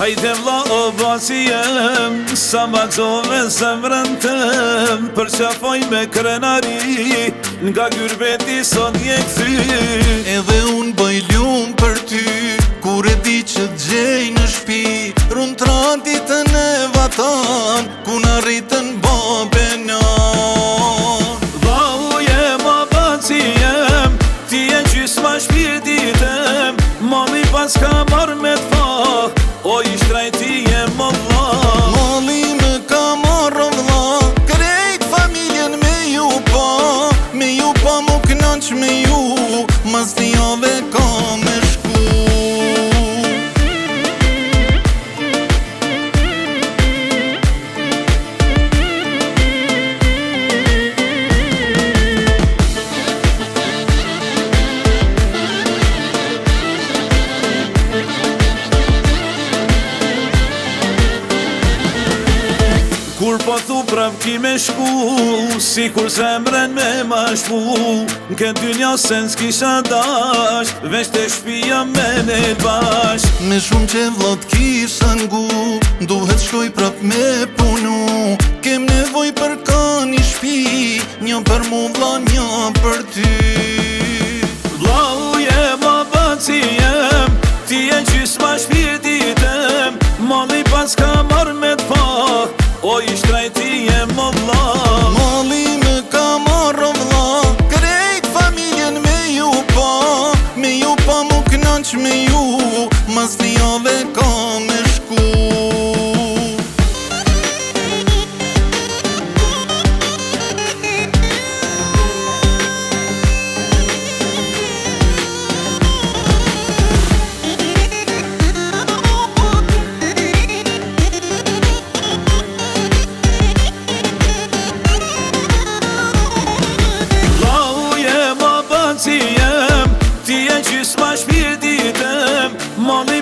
Hajde vlla o basijem, sa magzove zemrën tëm, për qafoj me krenari, nga gyrbeti sot je kthy. Edhe unë bëj lumë për ty, kur e di që t'gjej në shpi, run traditën e vatan, ku në rritën babenan. Vau jem o basijem, ti e gjysma shpirtitem, mali pas ka marrë me t'fah, o i shtrajti jem o vlla. Mali më ka marrë vlla, krejt familjen me ju pa mu knaq me ju, mas një jave ka me shku. Kur po thu prap ki me shku, si kur zemrën me ma shpu, n'ket dynja se n'skisha dash, veç te shpia me ne t'bash. Me shumë që vllot kisha ngu, duhet shkoj prap me punu, kem nevoj për ka një shpi, një për mu vlla, një për ty. Vlau jem o baci jem, ti e gjysma shpirtitem, mali pas ka marrë me t'fah, o i shtrajti jem o vlla. Mali më ka marrë vlla, krejt familjen me ju pa mu knaq me ju, mas një jave ka me shku. Ti e gjysma shpirtitem, mali